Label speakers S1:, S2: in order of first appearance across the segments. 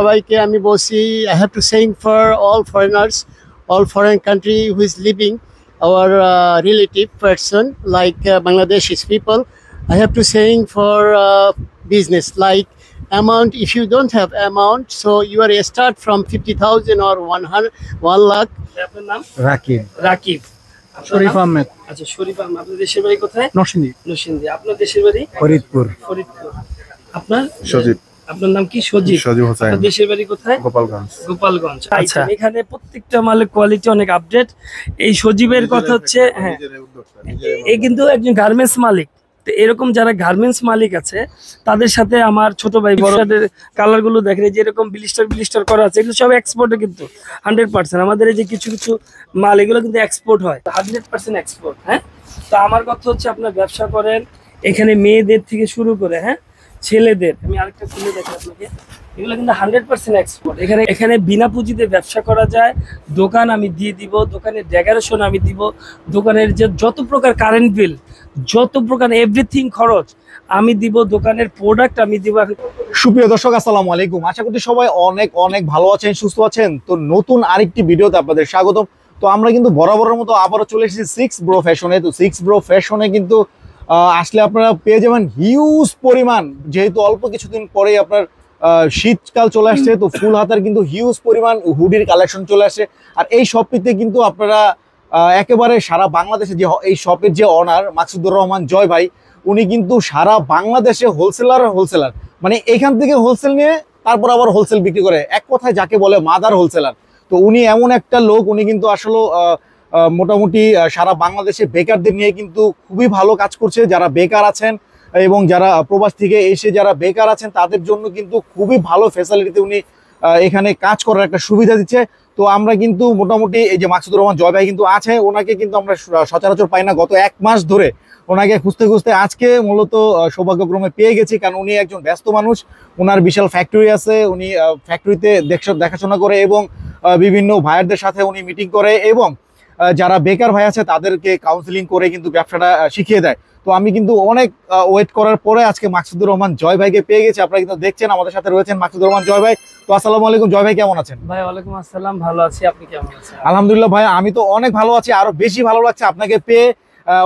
S1: সবাইকে আমি বলছি I have to saying for all foreigners, all foreign country who is living our relative person like Bangladeshis people. I have to saying for business like amount. If you don't have amount, so you are start from 50,000 or 1 lakh. আপনার নাম
S2: রাকিব।
S1: রাকিব।
S2: শরীফ আহমেদ।
S1: আচ্ছা শরীফ আহমেদ। আপনার দেশের বাড়ি কোথায়?
S2: নরসিংদী।
S1: নরসিংদী। আপনার দেশের বাড়ি?
S2: ফরিদপুর।
S1: ফরিদপুর। আপনার?
S3: সজীব।
S1: আপনার নাম কি? সজীব।
S3: সজীব হোসেন।
S1: আপনার দেশের বাড়ি কোথায়?
S3: গোপালগঞ্জ।
S1: গোপালগঞ্জ। আচ্ছা এখানে প্রত্যেকটা মালের কোয়ালিটি অনেক আপডেট। এই সজীবের কথা হচ্ছে হ্যাঁ এই কিন্তু একজন গার্মেন্টস মালিক। তো এরকম যারা গার্মেন্টস মালিক আছে তাদের সাথে আমার ছোট ভাই বড়দের কালার গুলো দেখেন যে এরকম ব্লিস্টার করা আছে, এগুলো সব এক্সপোর্টে কিন্তু 100%। আমাদের এই যে কিছু কিছু মাল এগুলো কিন্তু এক্সপোর্ট হয় 100% এক্সপোর্ট। হ্যাঁ তো আমার কথা হচ্ছে আপনার ব্যবসা করেন এখানে মেয়েদের থেকে শুরু করে হ্যাঁ ছেলেদের, আমি আরেকটা খুলে দেখি আপনাকে, এগুলো কিন্তু 100% এক্সপোর্ট। এখানে বিনা পুঁজিতে ব্যবসা করা যায়। দোকান আমি দিয়ে দিব, দোকানের ডেকোরেশন আমি দিব, দোকানের যে যত প্রকার কারেন্ট বিল, যত প্রকার এভরিথিং খরচ আমি দিব, দোকানের প্রোডাক্ট আমি দিব।
S2: সুপ্রিয় দর্শক আসসালামু আলাইকুম, আশা করি সবাই অনেক অনেক ভালো আছেন, সুস্থ আছেন। তো নতুন আরেকটি ভিডিওতে আপনাদের স্বাগতম। তো আমরা কিন্তু বরাবরের মতো আবারও চলে এসেছি সিক্স ব্রো ফ্যাশনে। তো সিক্স ব্রো ফ্যাশনে কিন্তু আসলে আপনারা পেয়ে যাবেন হিউজ পরিমাণ, যেহেতু অল্প কিছুদিন পরেই আপনার শীতকাল চলে আসছে, তো ফুল হাতার কিন্তু হিউজ পরিমাণ হুডির কালেকশন চলে আসছে। আর এই শপটিতে কিন্তু আপনারা একেবারে সারা বাংলাদেশে যে এই শপের যে অনার মাকসুদুর রহমান জয় ভাই, উনি কিন্তু সারা বাংলাদেশে হোলসেলার মানে এখান থেকে হোলসেল নিয়ে তারপর আবার হোলসেল বিক্রি করে, এক কথায় যাকে বলে মাদার হোলসেলার। তো উনি এমন একটা লোক, উনি কিন্তু আসলে মোটামুটি সারা বাংলাদেশে বেকারদের নিয়ে কিন্তু খুবই ভালো কাজ করছে। যারা বেকার আছেন এবং যারা প্রবাস থেকে এসে যারা বেকার আছেন তাদের জন্য কিন্তু খুবই ভালো ফ্যাসিলিটিতে উনি এখানে কাজ করার একটা সুবিধা দিচ্ছে। তো আমরা কিন্তু মোটামুটি এই যে মাকসুদুর রহমান জয় ভাই কিন্তু আছে, ওনাকে কিন্তু আমরা সচরাচর পাই না। গত 1 মাস ধরে ওনাকে খুঁজতে খুঁজতে আজকে মূলত সৌভাগ্যক্রমে পেয়ে গেছি, কারণ উনি একজন ব্যস্ত মানুষ, ওনার বিশাল ফ্যাক্টরি আছে, উনি ফ্যাক্টরিতে দেখাশোনা করে এবং বিভিন্ন ভাইয়ারদের সাথে উনি মিটিং করে এবং যারা বেকার ভাই আছে তাদেরকে কাউন্সিলিং করে কিন্তু ব্যবসাটা শিখিয়ে দেয়। তো আমি কিন্তু অনেক ওয়েট করার পরে আজকে মাকসুদুর রহমান জয় ভাইকে পেয়ে গেছি। আপনারা কিন্তু দেখছেন আমাদের সাথে রয়েছেন মাকসুদুর রহমান জয় ভাই। তো আসসালামু আলাইকুম জয় ভাই, কেমন আছেন?
S1: ভাই ওয়ালাইকুম আসসালাম, ভালো আছি, আপনি কেমন আছেন?
S2: আলহামদুলিল্লাহ ভাই, আমি তো অনেক ভালো আছি। আরো বেশি ভালো লাগছে আপনাকে পেয়ে,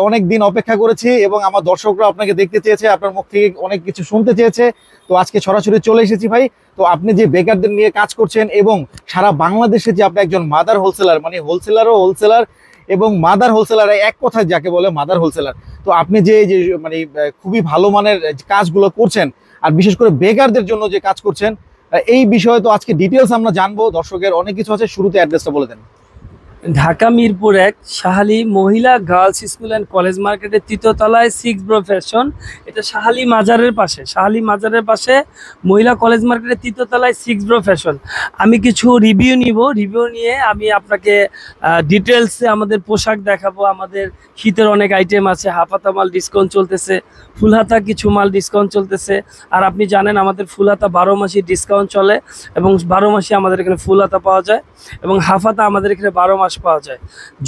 S2: অনেক দিন অপেক্ষা করেছি এবং আমার দর্শকরা আপনাকে দেখতে চেয়েছে, আপনার মুখ থেকে অনেক কিছু শুনতে চেয়েছে। তো আজকে সরাসরি চলে এসেছি ভাই। তো আপনি যে বেকারদের নিয়ে কাজ করছেন এবং সারা বাংলাদেশে যে আপনি একজন মাদার হোলসেলার, মানে হোলসেলার এবং মাদার হোলসেলার, এক কথায় যাকে বলে মাদার হোলসেলার। তো আপনি যে মানে খুবই ভালো মানের কাজগুলো করছেন আর বিশেষ করে বেকারদের জন্য যে কাজ করছেন, এই বিষয়ে তো আজকে ডিটেলস আমরা জানবো। দর্শকের অনেক কিছু আছে, শুরুতে অ্যাড্রেসটা বলে দেন।
S1: ঢাকা মিরপুর 1 শাহালি মহিলা গার্লস স্কুল অ্যান্ড কলেজ মার্কেটের 3য় তলায় সিক্স ব্রো ফ্যাশন। এটা শাহালি মাজারের পাশে মহিলা কলেজ মার্কেটের 3য় তলায় সিক্স ব্রো ফ্যাশন। আমি কিছু রিভিউ নিয়ে আমি আপনাকে ডিটেলসে আমাদের পোশাক দেখাবো। আমাদের শীতের অনেক আইটেম আছে, হাফাতা মাল ডিসকাউন্ট চলতেছে, ফুলহাতা কিছু মাল ডিসকাউন্ট চলতেছে। আর আপনি জানেন আমাদের ফুলহাতা 12 মাসই ডিসকাউন্ট চলে এবং 12 মাসে আমাদের এখানে ফুলহাতা পাওয়া যায় এবং হাফাতা আমাদের এখানে 12 মাস পাওয়া যায়।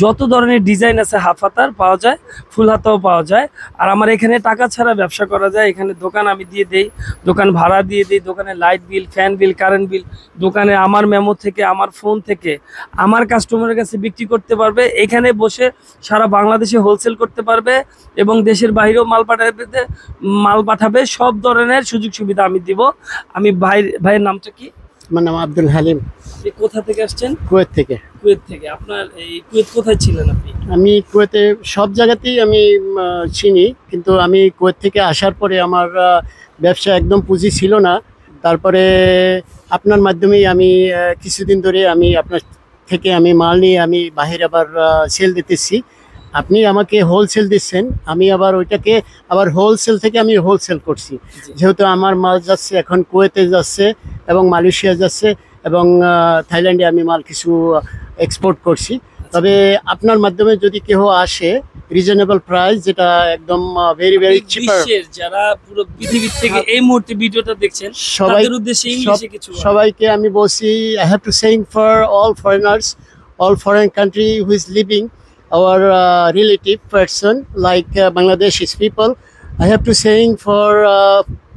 S1: যত ধরনের ডিজাইন আছে হাফাতার পাওয়া যায়, ফুল হাতাও পাওয়া যায়। আর আমার এখানে টাকা ছাড়া ব্যবসা করা যায়। এখানে দোকান আমি দিয়ে দেই, দোকান ভাড়া দিয়ে দিই, দোকানে লাইট বিল, ফ্যান বিল, কারেন্ট বিল দোকানে আমার মেমো থেকে, আমার ফোন থেকে আমার কাস্টমারের কাছে বিক্রি করতে পারবে। এখানে বসে সারা বাংলাদেশে হোলসেল করতে পারবে এবং দেশের বাইরেও মাল পাঠাবে। সব ধরনের সুযোগ সুবিধা আমি দিব। আমি ভাইয়ের নামটা কি?
S4: আমার নাম আব্দুল হালিম।
S1: কোথা থেকে আসছেন?
S4: কুয়েত থেকে।
S1: আপনার এই কুয়েত কোথায় ছিলেন আপনি?
S4: আমি কুয়েতে সব জায়গাতেই আমি চিনি, কিন্তু আমি কুয়েত থেকে আসার পরে আমার ব্যবসা একদম পুঁজি ছিল না। তারপরে আপনার মাধ্যমেই আমি কিছুদিন ধরে আমি আপনার থেকে আমি মাল নিয়ে আমি বাহিরে আবার সেল দিতেছি। আপনি আমাকে হোলসেল দিচ্ছেন, আমি আবার ওইটাকে আবার হোলসেল থেকে আমি হোলসেল করছি। যেহেতু আমার মাল যাচ্ছে এখন কুয়েতে যাচ্ছে এবং মালয়েশিয়া যাচ্ছে এবং থাইল্যান্ডে আমি মাল কিছু এক্সপোর্ট করছি। তবে আপনার মাধ্যমে যদি কেউ আসে রিজনেবল প্রাইস, যেটা একদম ভেরি চিপার,
S1: যারা পুরো পৃথিবীর থেকে এই মুহূর্তে ভিডিওটা দেখছেন তাদের উদ্দেশ্যে ইংলিশে কিছু
S4: সবাইকে আমি বলছি I have to saying for all foreigners, all foreign country who is living our relative person like Bangladeshis people. I have to saying for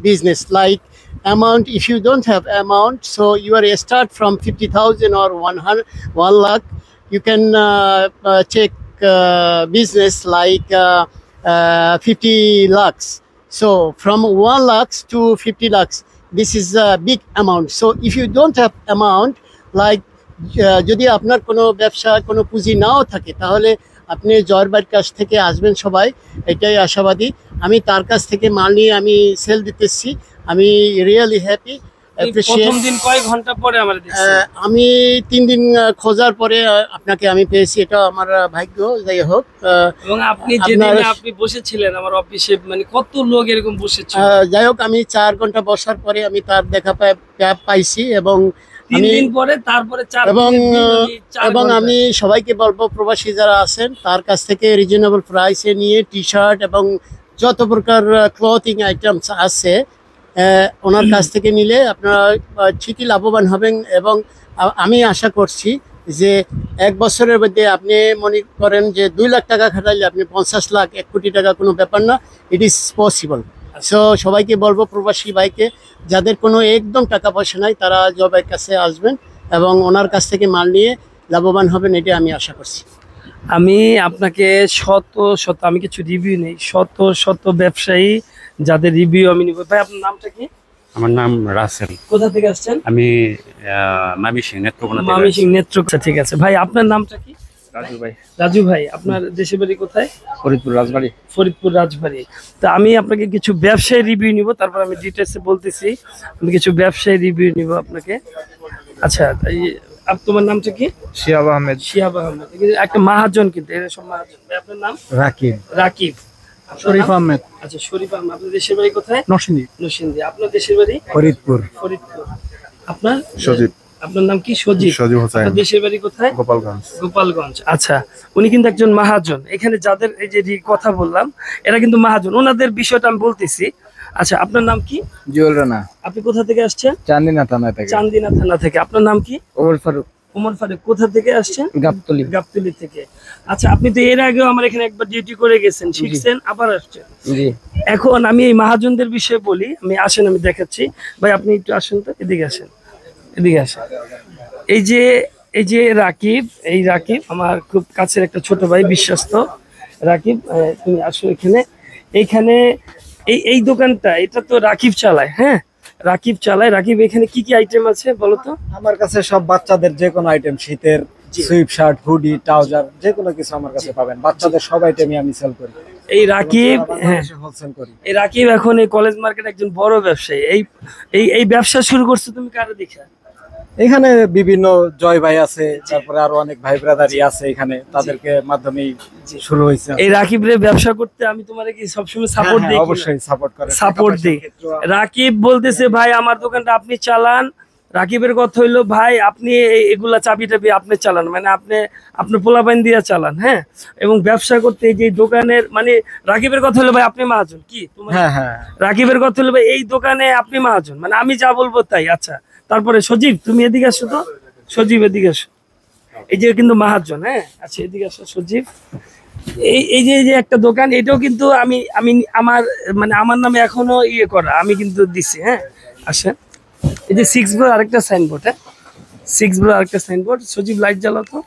S4: business like amount, if you don't have amount, so you are start from 50,000 or 1 lakh, you can take business like 50 lakhs. So from 1 lakhs to 50 lakhs, this is a big amount. So if you don't have amount, like যদি আপনার কোনো ব্যবসা কোনো পুঁজি নাও থাকে, তাহলে আপনি জয়ের ভাইয়ের কাছ থেকে আসবেন সবাই, এটাই আশাবাদী। আমি তার কাছ থেকে মাল নিয়ে আমি সেল দিতেছি, আমি রিয়েলি হ্যাপি।
S1: প্রথম দিন কয় ঘন্টা পরে আমার দিচ্ছেন?
S4: আমি 3 দিন খোঁজার পরে আপনাকে আমি পেয়েছি, এটা আমার ভাগ্য। যাই হোক,
S1: এবং আপনি যেদিন আপনি বসেছিলেন আমার অফিসে, মানে কত লোক এরকম বসেছিল।
S4: যাই হোক, আমি 4 ঘন্টা বসার পরে আমি তার দেখা পাইছি, এবং
S1: 3 দিন পরে তারপরে 4
S4: এবং আমি সবাইকে বলবো, প্রবাসী যারা আছেন তার কাছ থেকে রিজনেবল প্রাইসে নিয়ে টি শার্ট এবং যত প্রকার ক্লথিং আইটেমস আছে ওনার কাছ থেকে নিলে আপনারা ঠিকই লাভবান হবেন। এবং আমি আশা করছি যে 1 বছরের মধ্যে আপনি মনে করেন যে 2 লাখ টাকা খাটাইলে আপনি 50 লাখ 1 কোটি টাকা কোনো ব্যাপার না, ইট ইজ পসিবল। সো সবাইকে বলবো, প্রবাসী ভাইকে যাদের কোনো একদম টাকা পয়সা নাই, তারা জবের কাছে আসবেন এবং ওনার কাছ থেকে মাল নিয়ে লাভবান হবেন, এটা আমি আশা করছি।
S1: আমি আপনাকে আমি কিছু রিভিউ নেই, শত ব্যবসায়ী যাদের রিভিউ আমি নিব। ভাই আপনার নামটা কি?
S3: আমার নাম রাসেল।
S1: কোথা থেকে আসছেন?
S3: আমি ময়মনসিংহ নেত্রকোনা থেকে।
S1: ময়মনসিংহ নেত্রকোনা, ঠিক আছে। ভাই আপনার নামটা কি?
S3: রাজু ভাই।
S1: রাজু ভাই, আপনার দেশের বাড়ি কোথায়?
S3: ফরিদপুর রাজবাড়ি।
S1: ফরিদপুর রাজবাড়ি। তো আমি আপনাকে কিছু ব্যবসায়ী রিভিউ নিব, তারপর আমি ডিটেলসে বলতেছি। আমি কিছু ব্যবসায়ী রিভিউ নিব আপনাকে। আচ্ছা, তোমার নামটা কি?
S5: শিহাব আহমেদ।
S1: শিহাব আহমেদ, একটা মহাজন, কিন্তু এরা সব মহাজন। ভাই আপনার নাম?
S5: রাকিব।
S1: রাকিব।
S5: শরীফ আহমেদ।
S1: আচ্ছা, শরীফ আহমেদ। আপনার দেশের বাড়ি কোথায়?
S5: নরসিংদী।
S1: নরসিংদী। আপনার দেশের বাড়ি?
S5: ফরিদপুর।
S1: ফরিদপুর। আপনার?
S5: সজীব।
S1: আপনার নাম কি? সজীব।
S5: সজীব হোসেন।
S1: আপনার দেশের বাড়ি কোথায়?
S5: গোপালগঞ্জ।
S1: গোপালগঞ্জ। আচ্ছা, উনি কিন্তু একজন মহাজন। এখানে যাদের এই যে কথা বললাম, এরা কিন্তু মহাজন। ওনাদের বিষয়টা আমি বলতেছি। আচ্ছা, আপনার নাম কি?
S5: জুয়েল রানা।
S1: আপনি কোথা থেকে আসছেন?
S5: চান্দিনা থানা থেকে।
S1: চান্দিনা থানা থেকে। আপনার নাম কি?
S5: ওমর ফারুক।
S1: ওমর ফারুক। কোথা থেকে আসছেন?
S5: গাবতলী।
S1: গাবতলী থেকে। আচ্ছা, আপনি তো এর আগেও আমার এখানে একবার ডিউটি করে গেছেন, শিখছেন, আবার আসছেন।
S5: জি।
S1: এখন আমি এই মহাজনদের বিষয়ে বলি। আসেন, আমি দেখাচ্ছি। ভাই আপনি একটু আসেন তো, এদিকে আসেন, এদিকে আসেন। এই যে রাকিব, এই রাকিব আমার খুব কাছের একটা ছোট ভাই, বিশ্বস্ত। রাকিব, তুমি আসো এখানে। এইখানে এই দোকানটা, এটা তো রাকিব চালায়। হ্যাঁ, রাকিব চালায়। রাকিব, এখানে কি কি আইটেম আছে বলো তো?
S5: আমার কাছে সব বাচ্চাদের যে কোনো আইটেম, শীতের সুইপ শার্ট, হুডি, ট্রাউজার, যে কোনো কিছু আমার কাছে পাবেন। বাচ্চাদের সব আইটেমই আমি সেল করি।
S1: এই রাকিব, হ্যাঁ,
S5: হোলসেল করি।
S1: এই রাকিব এখন এই কলেজ মার্কেট একজন বড় ব্যবসায়ী। এই ব্যবসা শুরু করছে তুমি কারে দেখা?
S5: এখানে বিভিন্ন জয় ভাই আছে, তারপরে আরো অনেক ভাই ব্রাদারই আছে এখানে, তাদেরকে মাধ্যমেই শুরু হয়েছে।
S1: এই রাকিবের ব্যবসা করতে আমি তোমারে কি সবসময় সাপোর্ট দিই?
S5: অবশ্যই সাপোর্ট করে,
S1: সাপোর্ট দিই। রাকিব বলতেছে, ভাই আমার দোকানটা আপনি চালান। রাকিবের কথা হইলো, ভাই আপনি এগুলা চাবি টাবি আপনি চালান, মানে আপনি পোলাপাইন দিয়ে চালান। হ্যাঁ, এবং ব্যবসা করতে এই যে দোকানের, মানে রাকিবের কথা হলো, ভাই আপনি মহাজন কি?
S5: হ্যাঁ হ্যাঁ।
S1: রাকিবের কথা হলো, ভাই এই দোকানে আপনি মহাজন, মানে আমি যা বলবো তাই। আচ্ছা, তারপরে সজীব, তুমি এদিকে আসো তো। সজীব এদিকে আসো। এই যে কিন্তু মহাজন। হ্যাঁ, আচ্ছা এদিকে আসো সজীব। এই যে একটা দোকান, এটাও কিন্তু আমি আমার নামে এখনো করা, আমি কিন্তু দিচ্ছি। হ্যাঁ, আসেন। এই যে 6 ব্রো আরেকটা সাইনবোর্ড। হ্যাঁ, 6 ব্রো আরেকটা সাইনবোর্ড। সজীব লাইট জ্বালাও তো।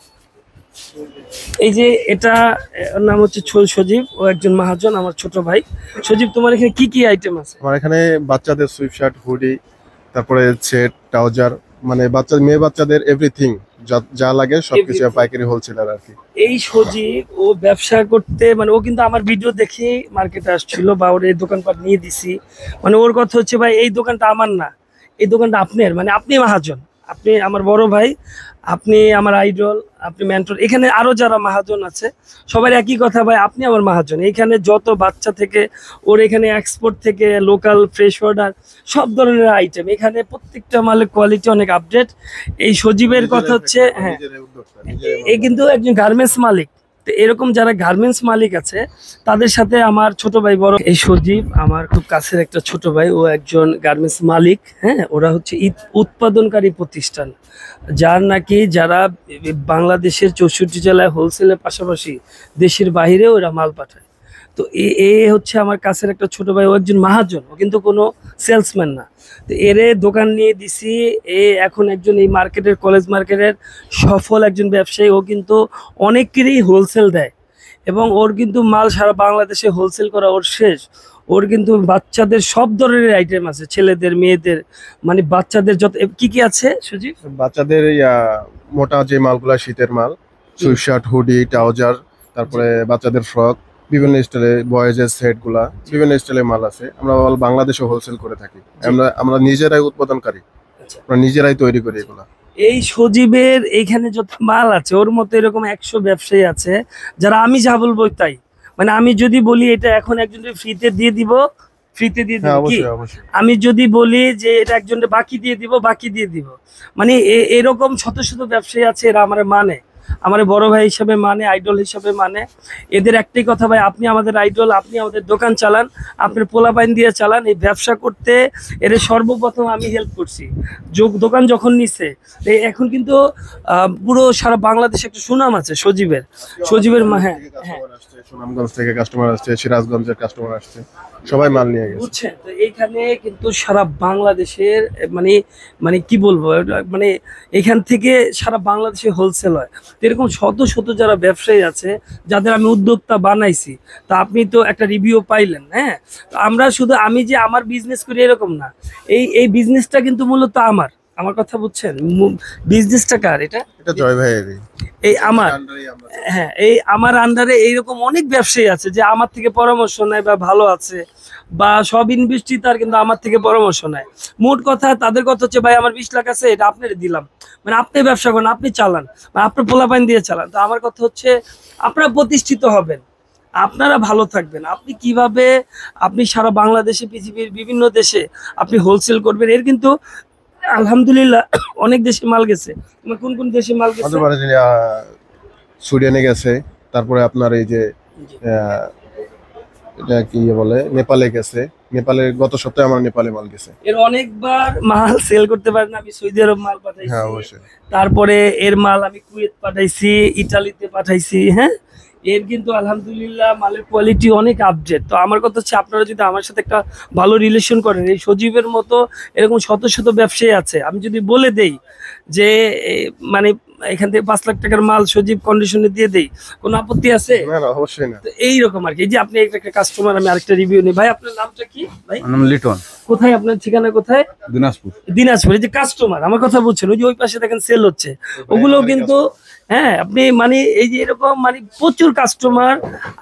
S1: এই যে এটা, ওর নাম হচ্ছে সজীব, ও একজন মহাজন, আমার ছোট ভাই। সজীব, তোমার এখানে কি কি আইটেম আছে?
S6: আমার এখানে বাচ্চাদের সুইপ শার্ট, হুডি, তারপরে সেট, ট্রাউজার, মানে মেয়ে বাচ্চাদের এভরিথিং যা লাগে সবকিছু পাইকারি হোলসেলার আর কি।
S1: এই সজীব, ও ব্যবসা করতে, মানে ও কিন্তু আমার ভিডিও দেখে মার্কেটে আসছিল, বা ওর এই দোকানপাট নিয়ে দিছি। মানে ওর কথা হচ্ছে, ভাই এই দোকানটা আমার না, এই দোকানটা আপনার, মানে আপনি মহাজন, আপনি আমার বড় ভাই, আপনি আমার আইডল, আপনি মেন্টর। এখানে আরো যারা মহাজন আছে সবার একই কথা, ভাই আপনি আমার মহাজন। এখানে যত বাচ্চা থেকে ওর এখানে এক্সপোর্ট থেকে লোকাল ফ্রেশ অর্ডার সব ধরনের আইটেম, এখানে প্রত্যেকটা মালের কোয়ালিটি অনেক আপডেট। এই সজীবের কথা হচ্ছে, হ্যাঁ, এই কিন্তু একজন গার্মেন্টস মালিক। তো এরকম যারা গার্মেন্টস মালিক আছে তাদের সাথে আমার ছোট ভাই বড়। এই সজীব আমার খুব কাছের একটা ছোট ভাই, ও একজন গার্মেন্টস মালিক। হ্যাঁ, ওরা হচ্ছে উৎপাদনকারী প্রতিষ্ঠান, যারা বাংলাদেশের 64 জেলায় হোলসেলের পাশাপাশি দেশের বাইরেও ওরা মাল পাঠায়। তো তো এ হচ্ছে আমার কাছের একটা ছোট ভাই, ও একজন মহাজন, ও কিন্তু কোনো সেলসম্যান না। তো এরে দোকান নিয়ে দিছি, এ এখন একজন এই মার্কেটের, কলেজ মার্কেটের সফল একজন ব্যবসায়ী। ও কিন্তু অনেকেরই হোলসেল দেয় এবং ওর কিন্তু মাল সারা বাংলাদেশে হোলসেল করা ওর শেষ। ওর কিন্তু বাচ্চাদের সব ধরনের আইটেম আছে, ছেলেদের, মেয়েদের, মানে বাচ্চাদের যত কি কি আছে সুজিব?
S6: বাচ্চাদের মোটা যে মালগুলা শীতের মাল, সুইফট শার্ট, হুডি, ট্রাউজার, তারপরে বাচ্চাদের ফ্রক, বিভিন্ন স্টাইলে বয়েজের সেট গুলা, বিভিন্ন স্টাইলের মাল আছে। আমরা অল বাংলাদেশে হোলসেল করে থাকি। আমরা নিজেরাই উৎপাদনকারী, আমরা নিজেরাই তৈরি করি এগুলা।
S1: এই সজীবের এইখানে যত মাল আছে, ওর মতো এরকম 100 ব্যবসায়ী আছে যারা আমি যা বলবো তাই, মানে আমি যদি বলি এটা এখন একজনকে ফ্রিতে দিয়ে দিব, ফ্রিতে দিয়ে দিব। কি
S6: অবশ্যই অবশ্যই।
S1: আমি যদি বলি যে এটা একজনকে বাকি দিয়ে দিব, বাকি দিয়ে দিব। মানে এরকম শত শত ব্যবসায়ী আছে, এরা আমার মানে, আমার বড় ভাই হিসাবে মানে, আইডল হিসাবে মানে। এদের একটাই কথা, ভাই আপনি আমাদের আইডল, আপনি আমাদের দোকান চালান, আপনার পোলাপাইন দিয়ে চালান। এই ব্যবসা করতে এর সর্বপ্রথম আমি হেল্প করছি। দোকান যখন নিছে, এখন কিন্তু পুরো সারা বাংলাদেশে একটা সুনাম আছে সজীবের। হ্যাঁ হ্যাঁ,
S6: সুনামগঞ্জ থেকে কাস্টমার আসছে, সিরাজগঞ্জের কাস্টমার আসছে, সবাই মাল নিয়ে গেছে।
S1: বুঝছেন? তো এইখানে কিন্তু সারা বাংলাদেশের মানে মানে কি বলবো, মানে এখান থেকে সারা বাংলাদেশে হোলসেল হয়। তো এরকম শত শত যারা ব্যবসায়ী আছে, যাদের আমি উদ্যোক্তা বানাইছি, তা আপনি তো একটা রিভিউ পাইলেন। হ্যাঁ, তো আমরা শুধু আমি যে আমার বিজনেস করি এরকম না, এই বিজনেসটা কিন্তু মূলত আমার কথা বুঝছেন? বিজনেসটা কার?
S6: এটা জয় ভাইয়েরই।
S1: এই আমার, হ্যাঁ, এই আমার আন্ডারে এইরকম অনেক ব্যবসায়ী আছে যে আমার থেকে পরামর্শ নেয় বা ভালো আছে, বা সব ইনভেস্টই তার, কিন্তু আমার থেকে পরামর্শ নেয়। মোট কথা তাদের কথা হচ্ছে, ভাই আমার 20 লাখ আছে, এটা আপনার দিলাম, মানে আপনি ব্যবসা করেন, আপনি চালান, মানে আপনার পোলাপাইন দিয়ে চালান। তো আমার কথা হচ্ছে, আপনারা প্রতিষ্ঠিত হবেন, আপনারা ভালো থাকবেন। আপনি কিভাবে আপনি সারা বাংলাদেশে, পৃথিবীর বিভিন্ন দেশে আপনি হোলসেল করবেন, এর কিন্তু আলহামদুলিল্লাহ অনেক দেশে মাল গেছে। তোমার কোন কোন দেশে মাল গেছে?
S6: সুইডেনে গেছে, তারপরে আপনার এই যে এটা কি বলে, নেপালে গেছে। নেপালে গত সপ্তাহে আমার নেপালে মাল গেছে।
S1: এর অনেকবার মাল সেল করতে পারেন। আমি সৌদি আরব মাল পাঠাইছি,
S6: হ্যাঁ অবশ্যই।
S1: তারপরে এর মাল আমি কুয়েত পাঠাইছি, ইটালিতে পাঠাইছি। হ্যাঁ, এর কিন্তু আলহামদুলিল্লাহ মালের কোয়ালিটি অনেক আপডেট। তো আমার কথা হচ্ছে, আপনারা যদি আমার সাথে একটা ভালো রিলেশন করেন, এই সজীবের মতো এরকম শত শত ব্যবসায়ী আছে। আমি যদি বলে দেই যে মানে এখান থেকে 5 লাখ টাকার মাল সজীব কন্ডিশনে দিয়ে দেই, কোনো আপত্তি আছে?
S6: না না, অবশ্যই না।
S1: তো এইরকম আর কি। এই যে আপনি একটা কাস্টমার, আমি আরেকটা রিভিউ নিই। ভাই আপনার নামটা কি ভাই?
S3: নাম লিটন,
S1: কোথায় আপনার ঠিকানা, কোথায়?
S3: দিনাজপুর।
S1: দিনাজপুর। এই যে কাস্টমার, আমার কথা বলছেন, ওই যে ওই পাশে দেখেন সেল হচ্ছে, ওগুলো কিন্তু, হ্যাঁ, আপনি মানে এই যে এরকম মানে প্রচুর কাস্টমার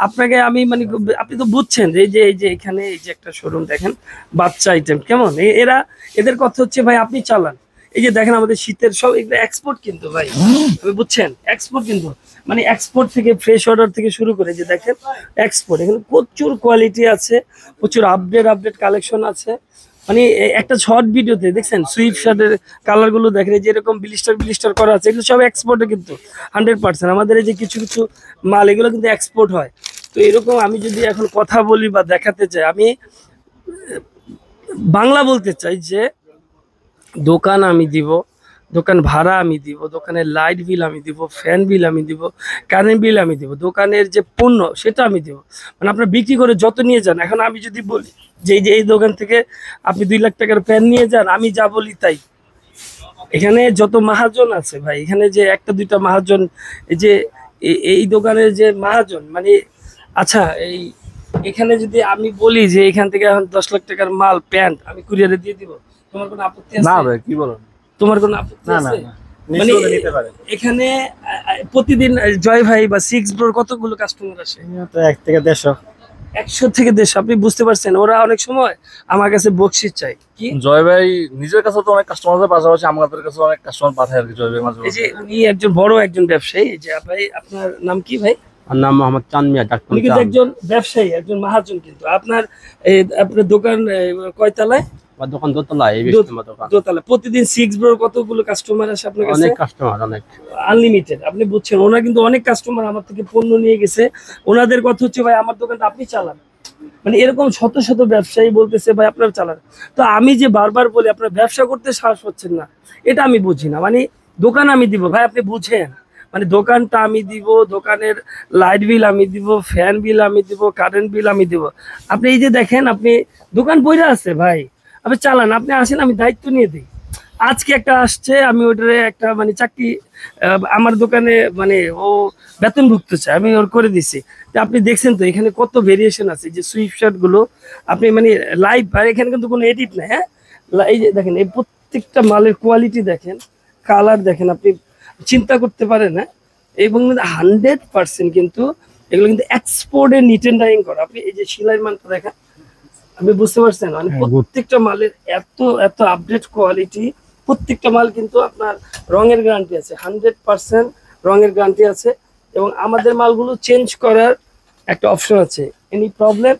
S1: আপনাকে আমি মানে, আপনি তো বুঝছেন যে এই যে এখানে এই যে একটা শোরুম দেখেন, বাচ্চা আইটেম কেমন, এদের কথা হচ্ছে, ভাই আপনি চালান। এই যে দেখেন আমাদের শীতের সব এগুলো এক্সপোর্ট কিন্তু ভাই, আপনি বুঝছেন? এক্সপোর্ট কিন্তু, মানে এক্সপোর্ট থেকে ফ্রেশ অর্ডার থেকে শুরু করে যে দেখেন এক্সপোর্ট। এখানে প্রচুর কোয়ালিটি আছে, প্রচুর আপডেট কালেকশন আছে। মানে একটা শর্ট ভিডিওতে দেখছেন সুইফট শার্টের কালার গুলো দেখেন, যে এরকম ব্লিস্টার করা আছে, এগুলো সব এক্সপোর্টে কিন্তু 100%। আমাদের এই যে কিছু কিছু মাল, এগুলো কিন্তু এক্সপোর্ট হয়। তো এরকম আমি যদি এখন কথা বলি বা দেখাতে চাই, আমি বাংলা বলতে চাই যে দোকান আমি দিব, দোকান ভাড়া আমি দিব, দোকানের লাইট বিল আমি দিব, ফ্যান বিল আমি দিব, কারেন্ট বিল আমি দিব, দোকানের যে পণ্য সেটা আমি দিব। মানে আপনার বিক্রি করে যত নিয়ে যান। এখন আমি যদি বলি যে এই দোকান থেকে আপনি 2 লাখ টাকার ফ্যান নিয়ে যান, আমি যা বলি তাই। এখানে যত মহাজন আছে ভাই, এখানে যে একটা দুইটা মহাজন, এই যে এই দোকানের যে মহাজন, মানে আচ্ছা, এখানে যদি আমি বলি যে এখান থেকে এখন 10 লাখ টাকার মাল প্যান্ট আমি কুরিয়ারে দিয়ে দিব, তোমার কোনো আপত্তি আছে?
S5: না ভাই, কি বলেন?
S1: তোমার কোনো আপত্তি
S5: না
S1: আছে?
S5: না,
S1: মানে
S5: নিশ্চয়ই নিতে পারেন।
S1: এখানে প্রতিদিন জয় ভাই বা 6 ব্রোর কতগুলো কাস্টমার আসে?
S5: তো 1 থেকে 150।
S1: 100 থেকে 150। আপনি বুঝতে পারছেন, ওরা অনেক সময় আমার কাছে বকশিস চাই। কি
S7: জয় ভাই নিজের কাছে তো অনেক কাস্টমার আছে, পাশাপাশি আমাদের কাছে অনেক কাস্টমার পাঠায় আর কি জয় ভাই মাঝে
S1: এই যে উনি একজন বড় একজন ব্যবসায়ী। এই যে ভাই আপনার নাম কি ভাই?
S3: আমার নাম মোহাম্মদ চাঁদ মিয়া, ডাক্তার
S1: উনি কিন্তু একজন ব্যবসায়ী, একজন মহাজন। কিন্তু আপনার দোকান কয়তলায়?
S3: আমার দোকান দোতলায়, এই 20 নম্বর দোকান।
S1: দোতলা। প্রতিদিন 6 ব্রোর কতগুলো কাস্টমার আসে আপনার কাছে?
S3: অনেক কাস্টমার, অনেক
S1: আনলিমিটেড। আপনি বুঝছেন, ওনার কিন্তু অনেক কাস্টমার আমার থেকে পণ্য নিয়ে গেছে। ওনাদের কথা হচ্ছে, ভাই আমার দোকানটা আপনি চালান। মানে এরকম শত শত ব্যবসায়ী বলতেছে, ভাই আপনার চালান। তো আমি যে বারবার বলি আপনার ব্যবসা করতে সাহস হচ্ছেন না, এটা আমি বুঝি না। মানে দোকান আমি দিব, ভাই আপনি বুঝেন, মানে দোকানটা আমি দিব, দোকানের লাইট বিল আমি দিব, ফ্যান বিল আমি দিব, কারেন্ট বিল আমি দিব। আপনি এই যে দেখেন, আপনি দোকান বইরা আছে ভাই, আপনি চালান, আপনি আসেন, আমি দায়িত্ব নিয়ে দিই। আজকে একটা আসছে, আমি ওটারে একটা মানে চাকরি আমার দোকানে মানে ও বেতনভুক্ত চাই, আমি ওর করে দিছি। তো আপনি দেখছেন তো এখানে কত ভেরিয়েশন আছে, যে সুইফট শার্ট গুলো আপনি মানে লাইভ, আর এখানে কিন্তু কোনো এডিট নাই। হ্যাঁ, এই যে দেখেন, এই প্রত্যেকটা মালের কোয়ালিটি দেখেন, কালার দেখেন, আপনি চিন্তা করতে পারেন। হ্যাঁ, এবং 100% কিন্তু এগুলো কিন্তু এক্সপোর্টের নিট এন্ড ডাইং করা। আপনি এই যে সেলাই মানটা দেখেন, আপনি বুঝতে পারছেন, মানে প্রত্যেকটা মালের এত এত আপডেট কোয়ালিটি। প্রত্যেকটা মাল কিন্তু আপনার রঙের গ্যারান্টি আছে, 100% রঙের গ্যারান্টি আছে। এবং আমাদের মালগুলো চেঞ্জ করার একটা অপশন আছে, any problem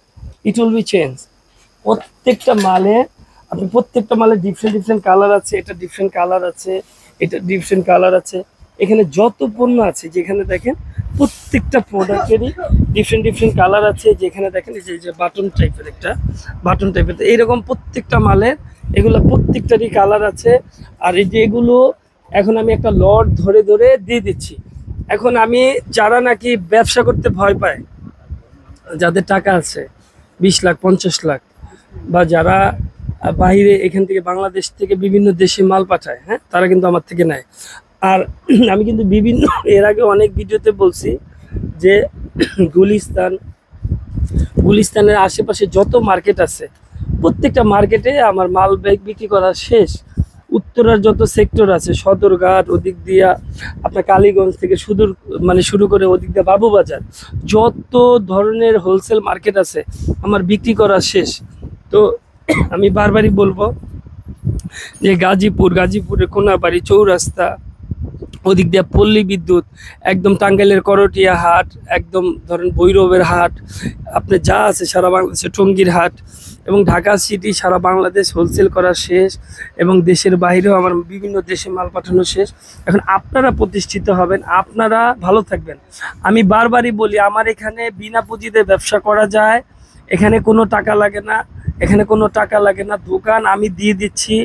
S1: it will be change. প্রত্যেকটা মালে আপনি প্রত্যেকটা মালে ডিফারেন্ট ডিফারেন্ট কালার আছে, এটা ডিফারেন্ট কালার আছে, এটা ডিফারেন্ট কালার আছে। এখানে যত পণ্য আছে, যেখানে দেখেন প্রত্যেকটা প্রোডাক্টেরই ডিফারেন্ট ডিফারেন্ট কালার আছে। যেখানে দেখেন এই যে বাটন টাইপের, একটা বাটন টাইপের, এইরকম প্রত্যেকটা মালের এগুলো প্রত্যেকটারই কালার আছে। আর এই যে এগুলো এখন আমি একটা লট ধরে ধরে দিয়ে দিচ্ছি। এখন আমি যারা নাকি ব্যবসা করতে ভয় পায়, যাদের টাকা আছে 20 লাখ 50 লাখ, বা যারা বাইরে এখান থেকে বাংলাদেশ থেকে বিভিন্ন দেশে মাল পাঠায়, হ্যাঁ, তারা কিন্তু আমার থেকে নেয়। আর আমি কিন্তু বিভিন্ন এর আগে অনেক ভিডিওতে বলছি যে গুলিস্তানের আশেপাশে যত মার্কেট আছে প্রত্যেকটা মার্কেটে আমার মাল বিক্রি করা শেষ। উত্তরার যত সেক্টর আছে, সদরঘাট, ওদিক দিয়া আপনার কালীগঞ্জ থেকে মানে শুরু করে ওদিক দিয়ে বাবুবাজার, যত ধরনের হোলসেল মার্কেট আছে আমার বিক্রি করা শেষ। তো আমি বারবারই বলবো যে গাজীপুরের কোনাবাড়ি চৌরাস্তা, ওদিক দিয়ে পল্লী বিদ্যুৎ, একদম টাঙ্গাইলের করটিয়া হাট, একদম ধরেন ভৈরবের হাট, আপনি যা আছে সারা বাংলাদেশে টঙ্গীর হাট, এবং ঢাকা সিটি সারা বাংলাদেশ হোলসেল করা শেষ। এবং দেশের বাইরেও আমার বিভিন্ন দেশে মাল পাঠানো শেষ। এখন আপনারা প্রতিষ্ঠিত হবেন, আপনারা ভালো থাকবেন। আমি বারবারই বলি, আমার এখানে বিনা পুঁজিতে ব্যবসা করা যায়, এখানে কোনো টাকা লাগে না, এখানে কোনো টাকা লাগে না। দোকান আমি দিয়ে দিচ্ছি,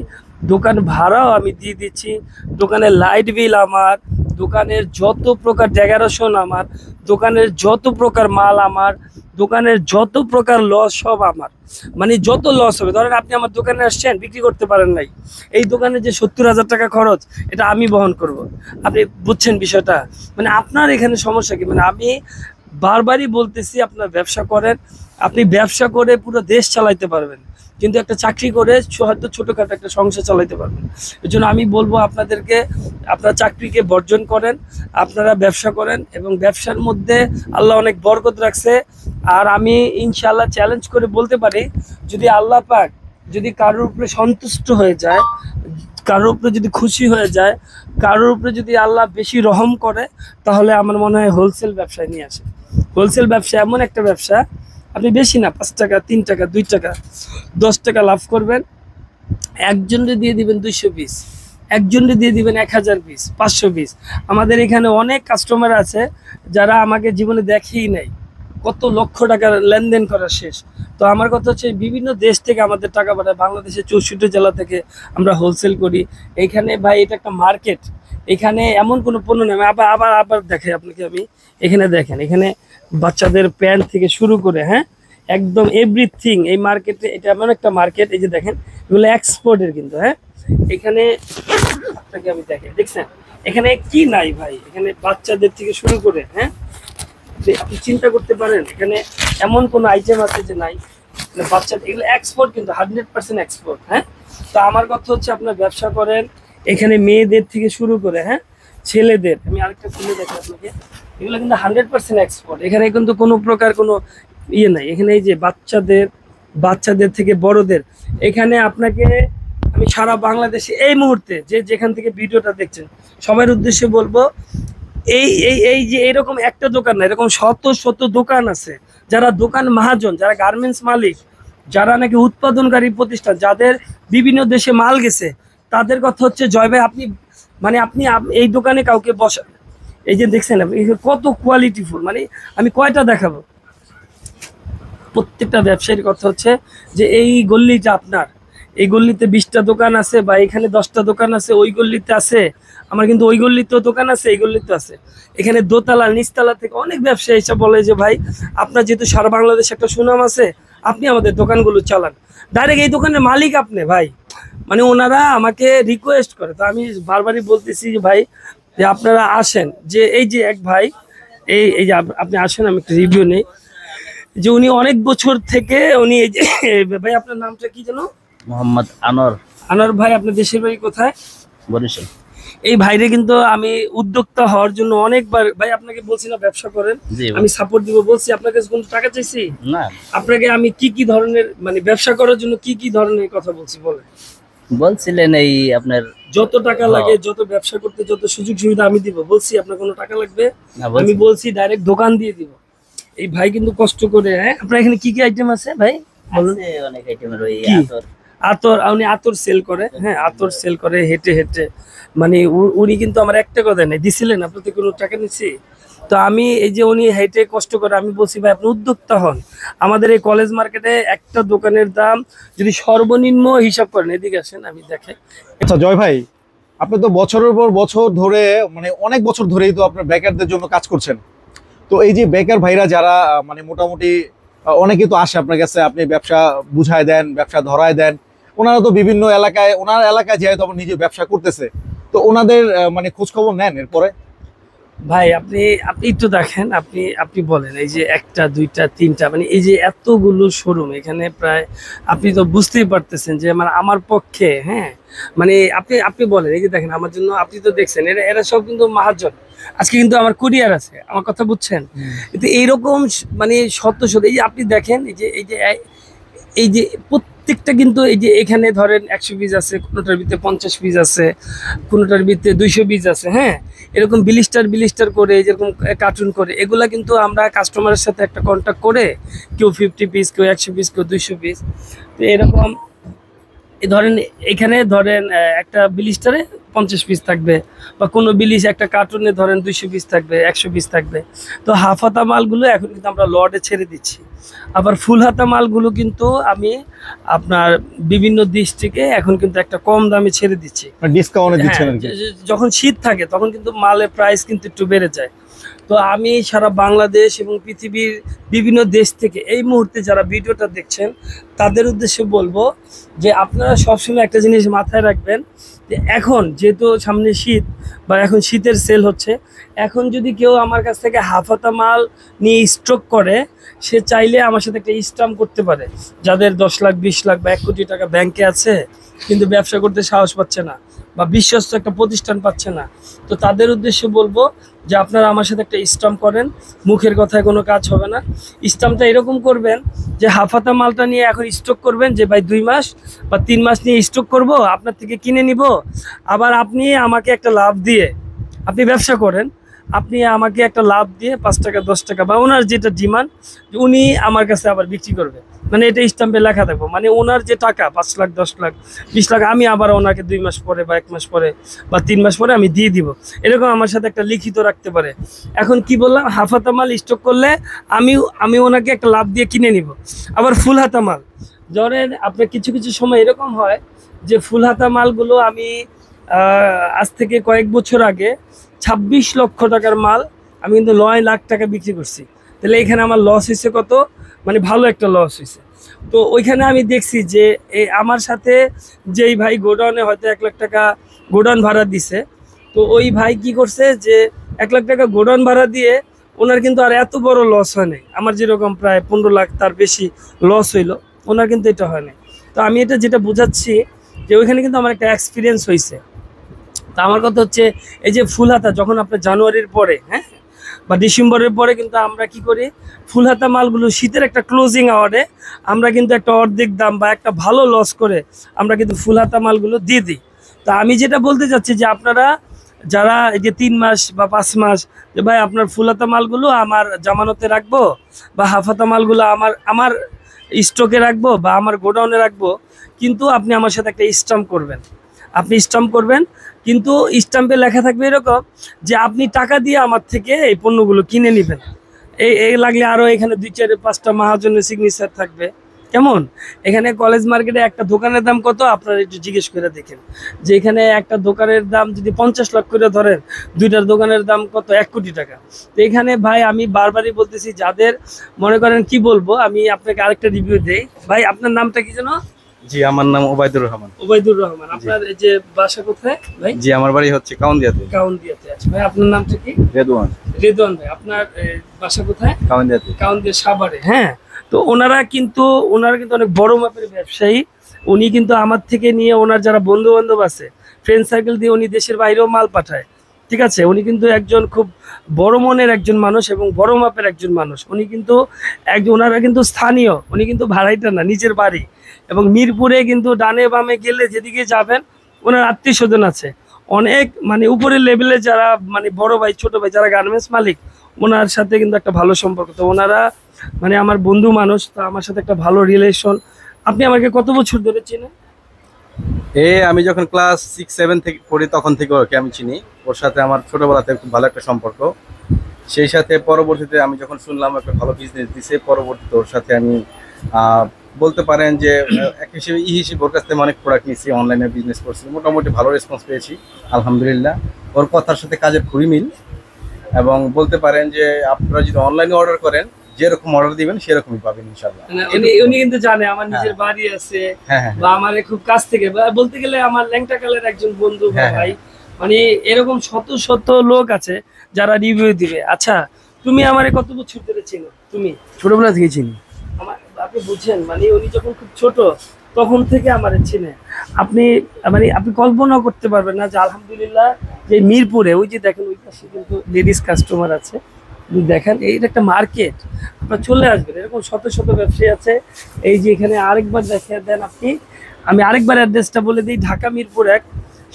S1: দোকান ভাড়াও আমি দিয়ে দিচ্ছি, দোকানের লাইট বিল আমার, দোকানের যত প্রকার ডেকোরেশন আমার, দোকানের যত প্রকার মাল আমার, দোকানের যত প্রকার লস সব আমার। মানে যত লস হবে, ধরেন আপনি আমার দোকানে আসছেন, বিক্রি করতে পারেন নাই, এই দোকানে যে 70,000 টাকা খরচ, এটা আমি বহন করব। আপনি বুঝছেন বিষয়টা? মানে আপনার এখানে সমস্যা কি? মানে আমি বারবারই বলতেছি, আপনার ব্যবসা করেন, আপনি ব্যবসা করে পুরো দেশ চালাইতে পারবেন, কিন্তু একটা চাকরি করে হয়তো ছোটোখাটো একটা সংসার চালাইতে পারবেন। এর জন্য আমি বলবো আপনাদেরকে, আপনার চাকরিকে বর্জন করেন, আপনারা ব্যবসা করেন, এবং ব্যবসার মধ্যে আল্লাহ অনেক বরকত রাখছে। আর আমি ইনশাআল্লাহ চ্যালেঞ্জ করে বলতে পারি, যদি আল্লাহ পাক যদি কারোর উপরে সন্তুষ্ট হয়ে যায়, কারোর উপরে যদি খুশি হয়ে যায়, কারোর উপরে যদি আল্লাহ বেশি রহম করে, তাহলে আমার মনে হয় হোলসেল ব্যবসায় নিয়ে আসে। হোলসেল ব্যবসা এমন একটা ব্যবসা, আপনি বেশি না 5 টাকা 3 টাকা 2 টাকা 10 টাকা লাভ করবেন, একজনকে দিয়ে দিবেন 200 পিস, একজনকে দিয়ে দিবেন 1000 পিস, 500 পিস। আমাদের এখানে অনেক কাস্টমার আছে যারা আমাকে জীবনে দেখেই নাই, কত লক্ষ টাকার লেনদেন করা শেষ। তো আমার কথা হচ্ছে, বিভিন্ন দেশ থেকে আমাদের টাকা পাঠায়, বাংলাদেশের 64 জেলা থেকে আমরা হোলসেল করি। এইখানে ভাই এটা একটা মার্কেট, এখানে এমন কোনো পণ্য নেই। আবার দেখাই আপনাকে আমি, এখানে দেখেন, এখানে বাচ্চাদের প্যান্ট থেকে শুরু করে, হ্যাঁ, একদম এভরিথিং এই মার্কেটে। এটা এমন একটা মার্কেট, এই যে দেখেন, এগুলো এক্সপোর্টের কিন্তু। হ্যাঁ, এখানে আপনাকে আমি দেখাই, দেখছেন এখানে কি নাই ভাই, এখানে বাচ্চাদের থেকে শুরু করে, হ্যাঁ, আপনি চিন্তা করতে পারেন এখানে এমন কোনো আইটেম আছে যে নাই। বাচ্চাদের এগুলো এক্সপোর্ট, কিন্তু 100% এক্সপোর্ট। হ্যাঁ, তো আমার কথা হচ্ছে, আপনার ব্যবসা করেন, এখানে মেয়েদের থেকে শুরু করে, হ্যাঁ, ছেলেদের, আমি আরেকটা খুলে দেখি আপনাকে, এগুলো কিন্তু 100% এক্সপোর্ট। এখানে কিন্তু কোনো প্রকার কোনো ইয়ে নাই। এখানে এই যে বাচ্চাদের থেকে বড়দের, এখানে আপনাকে আমি সারা বাংলাদেশে এই মুহূর্তে যেখান থেকে ভিডিওটা দেখছেন সবার উদ্দেশ্যে বলবো, এই যে এরকম একটা দোকান না, এরকম শত শত দোকান আছে, যারা দোকান মহাজন, যারা গার্মেন্টস মালিক, যারা নাকি উৎপাদনকারী প্রতিষ্ঠান, যাদের বিভিন্ন দেশে মাল গেছে, তাদের কথা হচ্ছে, জয় ভাই আপনি মানে আপনি এই দোকানে কাউকে বসান। এই যে দেখছেন কত কোয়ালিটিফুল, মানে আমি কয়টা দেখাবো। প্রত্যেকটা ব্যবসায়ীর কথা হচ্ছে যে এই গল্লিটা আপনার, এই গল্লিতে 20টা দোকান আছে বা এখানে 10টা দোকান আছে, ওই গল্লিতে আছে, আমার কিন্তু ওই গল্লিতেও দোকান আছে, এই গল্লিতে আছে। এখানে দোতলা নিচতলা থেকে অনেক ব্যবসায়ী এসে বলে যে ভাই আপনার যেহেতু সারা বাংলাদেশে একটা সুনাম আছে, আপনি আমাদের দোকানগুলো চালান। ডাইরেক্ট এই দোকানের মালিক আপনি ভাই, মানে ওনারা আমাকে রিকোয়েস্ট করে। তো আমি বারবারই বলতেছি যে ভাই যে আপনারা আসেন, যে এই যে এক ভাই এই যে আপনি আসেন, আমি একটা রিভিউ নেই, যে উনি অনেক বছর থেকে উনি এই যে ভাই আপনার নামটা কি যেন?
S3: মোহাম্মদ আনোয়ার,
S1: আনোয়ার ভাই, আপনার দেশের বাড়ি কোথায়?
S3: বরিশাল।
S1: এই ভাইরে কিন্তু আমি উদ্যোক্তা হওয়ার জন্য অনেকবার, ভাই আপনাকে বলছি না ব্যবসা করেন,
S3: জি
S1: আমি সাপোর্ট দিব বলছি, আপনার কাছে কোনো টাকা চাইছি?
S3: না,
S1: আপনাকে আমি কি ধরনের মানে ব্যবসা করার জন্য কি ধরনের কথা বলছি বলেন?
S3: বলছিলেন এই আপনার
S1: যত টাকা লাগে, যত ব্যবসা করতে যত সুযোগ সুবিধা আমি দিব বলছি। আপনার কোনো টাকা লাগবে?
S3: না,
S1: আমি বলছি ডাইরেক্ট দোকান দিয়ে দিব। এই ভাই কিন্তু কষ্ট করে, হ্যাঁ আপনার এখানে কি আইটেম আছে ভাই বলুন?
S3: অনেক আইটেমের ওই
S1: কি? আতর, উনি আতর সেল করে, হ্যাঁ আতর সেল করে হেঁটে হেঁটে, মানে উনি কিন্তু আমার একটা কথা নেই, দিছিলেন আপনার কোনো টাকা নিচ্ছি? তো আমি এই যে উনি হেঁটে কষ্ট করে, আমি বলছি ভাই আপনি উদ্যোক্তা হন। আমাদের এই কলেজ মার্কেটে একটা দোকানের দাম যদি সর্বনিম্ন হিসাব করেন, এদিকে আসেন আমি দেখে।
S2: আচ্ছা জয় ভাই, আপনি তো বছরের পর বছর ধরে, মানে অনেক বছর ধরেই তো আপনার বেকারদের জন্য কাজ করছেন। তো এই যে বেকার ভাইরা যারা মানে মোটামুটি অনেকে তো আসে আপনার কাছে, আপনি ব্যবসা বুঝায় দেন, ব্যবসা ধরায় দেন, ওনারা তো বিভিন্ন এলাকায়, ওনার এলাকায় যেহেতু আবার নিজে ব্যবসা করতেছে, তো ওনাদের মানে খোঁজ খবর নেন এরপরে?
S1: ভাই আপনি একটু দেখেন, আপনি বলেন এই যে একটা দুইটা তিনটা, মানে এই যে এতগুলো শোরুম এখানে প্রায়, আপনি তো বুঝতেই পারতেছেন যে মানে আমার পক্ষে, হ্যাঁ মানে আপনি বলেন এই যে দেখেন আমার জন্য, আপনি তো দেখছেন এরা সব কিন্তু মহাজন। আজকে কিন্তু আমার কুরিয়ার আছে, আমার কথা বুঝছেন? কিন্তু এইরকম মানে শত এই যে আপনি দেখেন এই যে প্রত্যেকটা কিন্তু এই যে এখানে ধরেন 100 পিস আছে, কোনোটার ভিতরে 50 পিস আছে, কোনোটার ভিতরে 200 পিস আছে, হ্যাঁ এরকম বিলিস্টার করে যেরকম কার্টুন করে, এগুলা কিন্তু আমরা কাস্টমারের সাথে একটা কন্ট্যাক্ট করে, কেউ 50 পিস, কেউ 100 পিস, কেউ 200 পিস, তো এরকম ধরেন এখানে ধরেন একটা বিলিস্টারে 50 পিস থাকবে, বা কোনো বিলিশ একটা কার্টুনে ধরেন 200 পিস থাকবে, 100 পিস থাকবে। তো হাফ হাতা মালগুলো এখন কিন্তু আমরা লটে ছেড়ে দিচ্ছি। আবার ফুল হাতা মালগুলো কিন্তু আমি আপনার বিভিন্ন ডিস্ট্রিক্টে এখন কিন্তু একটা কম দামে ছেড়ে দিচ্ছি,
S2: ডিসকাউন্টে দিচ্ছেন আর কি।
S1: যখন শীত থাকে তখন কিন্তু মালের প্রাইস কিন্তু একটু বেড়ে যায়। তো আমি সারা বাংলাদেশ এবং পৃথিবীর বিভিন্ন দেশ থেকে এই মুহূর্তে যারা ভিডিওটা দেখছেন তাদের উদ্দেশ্যে বলবো যে আপনারা সবসময় একটা জিনিস মাথায় রাখবেন, যে এখন যেহেতু সামনে শীত বা এখন শীতের সেল হচ্ছে, এখন যদি কেউ আমার কাছ থেকে হাফ হাতা মাল নিয়ে স্টক করে, সে চাইলে আমার সাথে একটা স্ট্যাম্প করতে পারে। যাদের 10 লাখ 20 লাখ বা 1 কোটি টাকা ব্যাংকে আছে কিন্তু ব্যবসা করতে সাহস পাচ্ছে না বা বিশ্বস্ত একটা প্রতিষ্ঠান পাচ্ছে না, তো তাদের উদ্দেশ্যে বলবো যে আপনারা আমার সাথে একটা স্ট্যাম্প করেন, মুখের কথায় কোনো কাজ হবে না। স্ট্যাম্পটা এরকম করবেন যে হাফাতা মালটা নিয়ে এখন স্টক করবেন, যে ভাই 2 মাস বা 3 মাস নিয়ে স্টক করব, আপনার থেকে কিনে নিব, আবার আপনি আমাকে একটা লাভ দিয়ে আপনি ব্যবসা করেন, আপনি আমাকে একটা লাভ দিয়ে 5 টাকা 10 টাকা বা ওনার যেটা ডিমান্ড উনি আমার কাছে আবার বিক্রি করবে, মানে এটা স্ট্যাম্পে লেখা থাকবো, মানে ওনার যে টাকা 5 লাখ 10 লাখ 20 লাখ আমি আবার ওনাকে 2 মাস পরে বা 1 মাস পরে বা 3 মাস পরে আমি দিয়ে দিব, এরকম আমার সাথে একটা লিখিত রাখতে পারে। এখন কি বললাম, হাফ হাতা মাল স্টক করলে আমি ওনাকে একটা লাভ দিয়ে কিনে নিব। আবার ফুল হাতা মাল ধরেন আপনার কিছু সময় এরকম হয় যে ফুল হাতা মালগুলো আমি আজ থেকে কয়েক বছর আগে 26 লক্ষ টাকার মাল আমি কিন্তু 9 লাখ টাকা বিক্রি করছি। তাহলে এখানে আমার লস হয়েছে কত, মানে ভালো একটা লস হয়েছে। তো ওইখানে আমি দেখছি যে আমার সাথে যেই ভাই গোডাউনে হয়তো 1 লাখ টাকা গোডাউন ভাড়া দিছে, তো ওই ভাই কি করছে যে 1 লাখ টাকা গোডাউন ভাড়া দিয়ে ওনার কিন্তু আর এত বড় লস হয় নাই, আমার যেরকম প্রায় 15 লাখ তার বেশি লস হইলো, ওনার কিন্তু এটা হয় নাই। তো আমি এটা যেটা বোঝাচ্ছি যে ওইখানে কিন্তু আমার একটা এক্সপিরিয়েন্স হয়েছে। তা আমার কথা হচ্ছে এই যে ফুল হাতা যখন আপনার জানুয়ারির পরে, হ্যাঁ বা ডিসেম্বরের পরে কিন্তু আমরা কি করি, ফুল হাতা মালগুলো শীতের একটা ক্লোজিং আওয়ারে আমরা কিন্তু একটা অর্ধেক দাম বা একটা ভালো লস করে আমরা কিন্তু ফুল হাতা মালগুলো দিয়ে দিই। তা আমি যেটা বলতে চাচ্ছি যে আপনারা যারা এই যে 3 মাস বা 5 মাস যে ভাই আপনার ফুল হাতা মালগুলো আমার জামানতে রাখবো বা হাফ হাতা মালগুলো আমার স্টকে রাখবো বা আমার গোডাউনে রাখবো, কিন্তু আপনি আমার সাথে একটা স্ট্যাম্প করবেন, আপনি স্ট্যাম্প করবেন, কিন্তু স্ট্যাম্পে লেখা থাকবে এরকম যে আপনি টাকা দিয়ে আমার থেকে এই পণ্যগুলো কিনে নেবেন। এই লাগলে আরও এখানে 2 4 5টা মহাজনের সিগনেচার থাকবে, কেমন? এখানে কলেজ মার্কেটে একটা দোকানের দাম কত আপনারা একটু জিজ্ঞেস করে দেখেন, যে এখানে একটা দোকানের দাম যদি 50 লাখ করে ধরেন, দুইটার দোকানের দাম কত? 1 কোটি টাকা। তো এখানে ভাই আমি বারবারই বলতেছি, যাদের মনে করেন কি বলবো, আমি আপনাকে আরেকটা রিভিউ দেই। ভাই আপনার নামটা কি যেন?
S8: জি, আমার নাম ওবায়দুর রহমান।
S1: ওবায়দুর রহমান। আপনার এই যে বাসা কোথায় ভাই?
S8: জি, আমার বাড়ি হচ্ছে কাউন্দিয়াতে।
S1: কাউন্দিয়াতে। আচ্ছা ভাই, আপনার নামটা কি?
S8: রেদওয়ান।
S1: রেদওয়ান ভাই। আপনার বাসা কোথায়?
S8: কাউন্দিয়াতে।
S1: কাউন্দিয়া সাভারে। হ্যাঁ, তো ওনারা কিন্তু অনেক বড় মাপের ব্যবসায়ী। উনি কিন্তু আমার থেকে নিয়ে ওনার যারা বন্ধু বান্ধব আছে, ফ্রেন্ড সার্কেল দিয়ে উনি দেশের বাইরেও মাল পাঠায়। ঠিক আছে, উনি কিন্তু একজন খুব বড় মনের একজন মানুষ এবং বড় মাপের একজন মানুষ। উনি কিন্তু ওনারা কিন্তু স্থানীয়, উনি কিন্তু ভাড়াইটা না, নিজের বাড়ি। এবং মিরপুরে কিন্তু ডানে বামে গেলে যেদিকে যাবেন ওনার আত্মীয় স্বজন আছে অনেক, মানে উপরের লেভেলে যারা মানে বড় ভাই ছোট ভাই যারা গার্মেন্টস মালিক, ওনার সাথে কিন্তু একটা ভালো সম্পর্ক। তো ওনারা মানে আমার বন্ধু মানুষ, তো আমার সাথে একটা ভালো রিলেশন। আপনি আমাকে কত বছর ধরে চেনেন?
S8: আমি যখন ক্লাস 6-7 থেকে পড়ি তখন থেকে ওকে আমি চিনি। ওর সাথে আমার ছোটবেলাতে খুব ভালো একটা সম্পর্ক। সেই সাথে পরবর্তীতে আমি যখন শুনলাম একটা ভালো বিজনেস দিছে, পরবর্তীতে ওর সাথে আমি বলতে পারেন যে এক হিসেবে হিসেবে ওর কাছ থেকে অনেক প্রোডাক্ট নিয়েছি, অনলাইনে বিজনেস করছি, মোটামুটি ভালো রেসপন্স পেয়েছি আলহামদুলিল্লাহ। ওর কথার সাথে কাজের খুবই মিল। এবং বলতে পারেন যে আপনারা যদি অনলাইনে অর্ডার করেন, যেরকম অর্ডার দিবেন সেরকমই পাবেন ইনশাআল্লাহ।
S1: উনি কিন্তু জানে আমার নিজের বাড়ি আছে, বা আমার খুব কাছ থেকে, বলতে গেলে আমার ল্যাংটা কালের একজন বন্ধু ভাই। মানে এরকম শত শত লোক আছে যারা রিভিউ দিবে। আচ্ছা, তুমি আমারে কত বছর ধরে চিনো? তুমি
S5: ছোটবেলা থেকে চিনি।
S1: আপনি বুঝছেন, মানে উনি যখন খুব ছোট তখন থেকে আমারে চিনে। আপনি মানে আপনি কল্পনা করতে পারবেন না যে আলহামদুলিল্লাহ, যে মিরপুরে ওই যে দেখেন ওই পাশে কিন্তু লেডিস কাস্টমার আছে, দেখেন এইটা একটা মার্কেট, আপনার চলে আসবেন। এরকম শত শত ব্যবসায়ী আছে। এই যে এখানে আরেকবার দেখে দেন আপনি, আমি আরেকবার অ্যাড্রেসটা বলে দিই। ঢাকা মিরপুর 1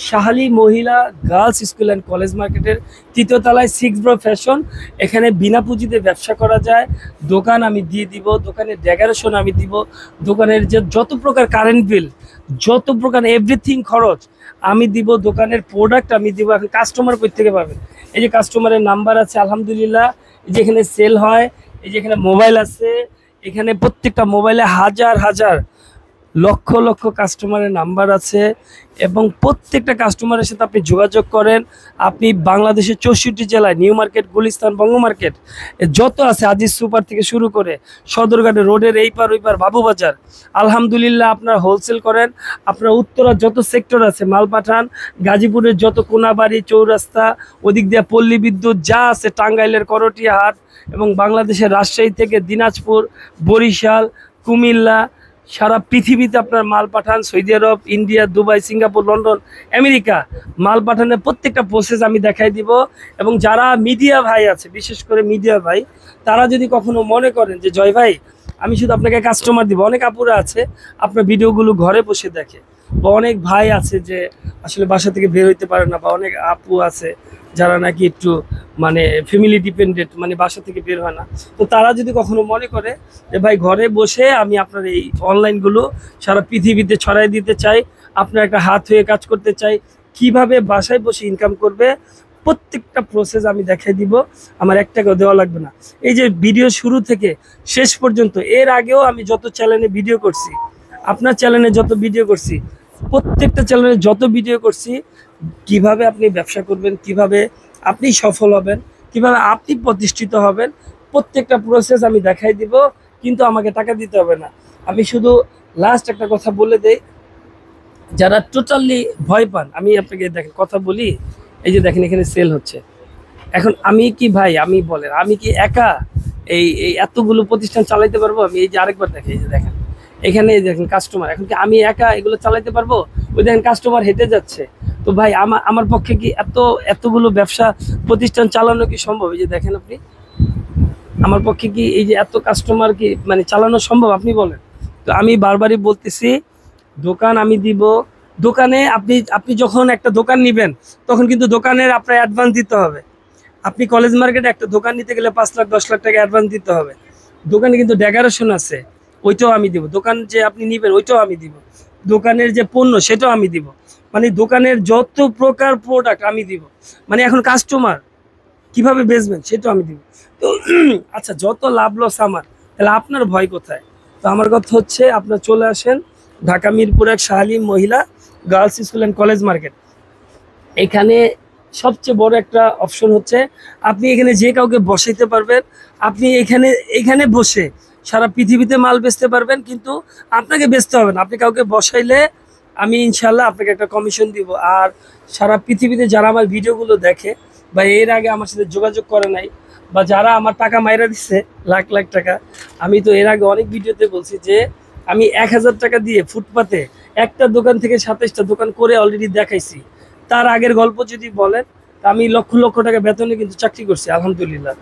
S1: শাহালি মহিলা গার্লস স্কুল অ্যান্ড কলেজ মার্কেটের 3য় তলায় 6 ব্রো ফ্যাশন। এখানে বিনা পুঁজিতে ব্যবসা করা যায়। দোকান আমি দিয়ে দিব, দোকানের ডেকোরেশন আমি দিব, দোকানের যে যত প্রকার কারেন্ট বিল, যত প্রকার এভরিথিং খরচ আমি দিব, দোকানের প্রোডাক্ট আমি দিব। এখন কাস্টমার কই থেকে পাবেন? এই যে কাস্টমারের নাম্বার আছে আলহামদুলিল্লাহ, এই যে এখানে সেল হয়, এই যে এখানে মোবাইল আছে, এখানে প্রত্যেকটা মোবাইলে হাজার হাজার লক্ষ লক্ষ কাস্টমারের নাম্বার আছে। এবং প্রত্যেকটা কাস্টমারের সাথে আপনি যোগাযোগ করেন। আপনি বাংলাদেশের 64 জেলায় নিউ মার্কেট, গুলিস্তান, বঙ্গ মার্কেট যত আছে, আজিজ সুপার থেকে শুরু করে সদরঘাটে রোডের এই পার ওই পার বাবুবাজার, আলহামদুলিল্লাহ আপনারা হোলসেল করেন। আপনারা উত্তরা যত সেক্টর আছে মাল পাঠান। গাজীপুরের যত কোনাবাড়ি, চৌরাস্তা, ওদিক দিয়ে পল্লী বিদ্যুৎ যা আছে, টাঙ্গাইলের করটিয়া হাট, এবং বাংলাদেশের রাজশাহী থেকে দিনাজপুর, বরিশাল, কুমিল্লা, সারা পৃথিবীতে আপনার মাল পাঠান। Saudi Arab, India, Dubai, Singapore, London, America মাল পাঠানোর প্রত্যেকটা প্রসেস আমি দেখাই দিব। এবং যারা মিডিয়া ভাই আছে, বিশেষ করে মিডিয়া ভাই, তারা যদি কখনো মনে করেন যে জয় ভাই আমি শুধু আপনাকে কাস্টমার দিব, অনেক আপুরা আছে আপনার ভিডিওগুলো ঘরে বসে দেখে, বা অনেক ভাই আছে যে আসলে বাসা থেকে বের হইতে পারে না, বা অনেক আপু আছে যারা নাকি একটু মানে ফ্যামিলি ডিপেন্ডেন্ট, মানে বাসা থেকে বের হয় না। তো তারা যদি কখনো মনে করে যে ভাই ঘরে বসে আমি আপনার এই অনলাইনগুলো সারা পৃথিবীতে ছড়াই দিতে চাই, আপনার একটা হাত হয়ে কাজ করতে চাই, কিভাবে বাসায় বসে ইনকাম করবে, প্রত্যেকটা প্রসেস আমি দেখাই দিব। আমার 1 টাকাও দেওয়া লাগবে না। এই যে ভিডিও শুরু থেকে শেষ পর্যন্ত, এর আগেও আমি যত চ্যানেলে ভিডিও করছি, আপনার চ্যানেলে যত ভিডিও করছি, প্রত্যেকটা চ্যানেলে যত ভিডিও করছি, কিভাবে আপনি ব্যবসা করবেন, কিভাবে আপনি সফল হবেন, কিভাবে আপনি প্রতিষ্ঠিত হবেন, প্রত্যেকটা প্রসেস আমি দেখাই দিব। কিন্তু আমাকে টাকা দিতে হবে না। আমি শুধু লাস্ট একটা কথা বলে দেই, যারা টোটালি ভয় পান, আমি আপনাকে দেখেন কথা বলি, এই যে দেখেন এখানে সেল হচ্ছে। এখন আমি কি ভাই, আমি বলেন আমি কি একা এই এতগুলো প্রতিষ্ঠান চালাইতে পারবো? আমি এই যে আরেকবার দেখেন, এই যে দেখেন এখানে দেখেন কাস্টমার, এখন কি আমি একা এগুলো চালাইতে পারবো? ওই দেখেন কাস্টমার হেঁটে যাচ্ছে। তো ভাই আমার পক্ষে কি এতগুলো ব্যবসা প্রতিষ্ঠান চালানো কি সম্ভব? এই যে দেখেন আপনি, আমার পক্ষে কি এই যে এত কাস্টমার কি মানে চালানো সম্ভব? আপনি বলেন। তো আমি বারবারই বলতেছি, দোকান আমি দিব। দোকানে আপনি যখন একটা দোকান নেবেন, তখন কিন্তু দোকানের আপনার অ্যাডভান্স দিতে হবে। আপনি কলেজ মার্কেটে একটা দোকান নিতে গেলে 5 লাখ 10 লাখ টাকা অ্যাডভান্স দিতে হবে। দোকানে কিন্তু ডেকোরেশন আছে, ওইটাও আমি দিব। দোকান যে আপনি নেবেন ওইটাও আমি দিব। দোকানের যে পণ্য সেটাও আমি দিব। মানে দোকানের যত প্রকার প্রোডাক্ট আমি দিব। মানে এখন কাস্টমার কিভাবে বেচবেন সেটাও আমি দিব। তো আচ্ছা, যত লাভ লস আমার, তাহলে আপনার ভয় কোথায়? তো আমার কথা হচ্ছে আপনার চলে আসেন ঢাকা মিরপুর 1 শাহালি মহিলা girls school and college market. এখানে সবচেয়ে বড় একটা অপশন হচ্ছে আপনি এখানে যে কাউকে বসাইতে পারবেন। আপনি এখানে বসে সারা পৃথিবীতে মাল বেচতে পারবেন, কিন্তু আপনাকে বেচতে হবে না। আপনি কাউকে বসাইলে আমি ইনশাল্লাহ আপনাকে একটা কমিশন দিব। আর সারা পৃথিবীতে যারা আমার ভিডিওগুলো দেখে বা এর আগে আমার সাথে যোগাযোগ করে নাই বা যারা আমার টাকা মাইরা দিচ্ছে লাখ লাখ টাকা, আমি তো এর আগে অনেক ভিডিওতে বলছি যে আমি 1000 টাকা দিয়ে ফুটপাতে একটা দোকান থেকে 27টা দোকান করে অলরেডি দেখাইছি। তার আগের গল্প যদি বলেন, আমি লক্ষ লক্ষ টাকা বেতনে কিন্তু চাকরি করছি আলহামদুলিল্লাহ।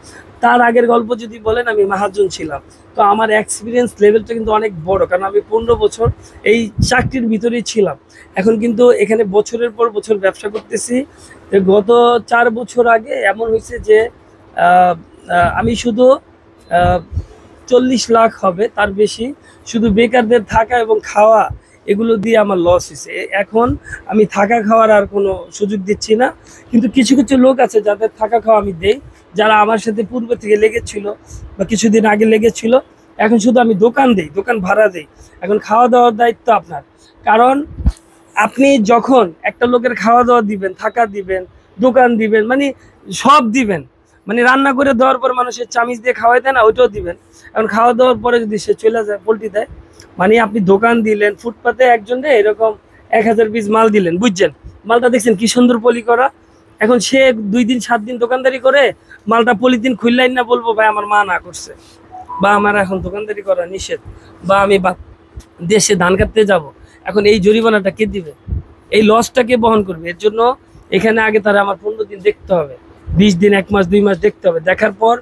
S1: তার আগের গল্প যদি বলেন, আমি মাহাজন ছিলাম। তো আমার এক্সপিরিয়েন্স লেভেলটা কিন্তু অনেক বড়, কারণ আমি 15 বছর এই চাকরির ভিতরেই ছিলাম। এখন কিন্তু এখানে বছরের পর বছর ব্যবসা করতেছি। তো গত 4 বছর আগে এমন হয়েছে যে আমি শুধু 40 লাখ হবে তার বেশি শুধু বেকারদের থাকা এবং খাওয়া এগুলো দিয়ে আমার লস হয়েছে। এখন আমি থাকা খাওয়ার আর কোনো সুযোগ দিচ্ছি না, কিন্তু কিছু কিছু লোক আছে যাদের থাকা খাওয়া আমি দেই, যারা আমার সাথে পূর্বে থেকে লেগেছিল বা কিছুদিন আগে লেগেছিল। এখন শুধু আমি দোকান দেই, দোকান ভাড়া দেই। এখন খাওয়া দাওয়ার দায়িত্ব আপনার, কারণ আপনি যখন একটা লোকের খাওয়া দাওয়া দিবেন, থাকা দিবেন, দোকান দিবেন, মানে সব দিবেন, মানে রান্না করে দেওয়ার পর মানুষের চামিচ দিয়ে খাওয়াই দেয় না, ওইটাও দিবেন। এখন খাওয়া দাওয়ার পরে যদি সে চলে যায় পোল্ট্রি দেয়, মানে আপনি দোকান দিলেন ফুটপাতে একজনে এরকম 1000 পিস মাল দিলেন, বুঝছেন? মালটা দেখছেন কি সুন্দর পলি করা। এখন সে 2 দিন 7 দিন দোকানদারি করে মালটা পলিথিন খুললেন না, বলবো ভাই আমার মা না করছে বা আমার এখন দোকানদারি করা নিষেধ বা আমি দেশে ধান কাটতে যাব, এখন এই জরিমানাটা কে দিবে? এই লসটা কে বহন করবে? এর জন্য এখানে আগে তারা আমার 15 দিন দেখতে হবে, 20 দিন, 1 মাস, 2 মাস দেখতে হবে। দেখার পর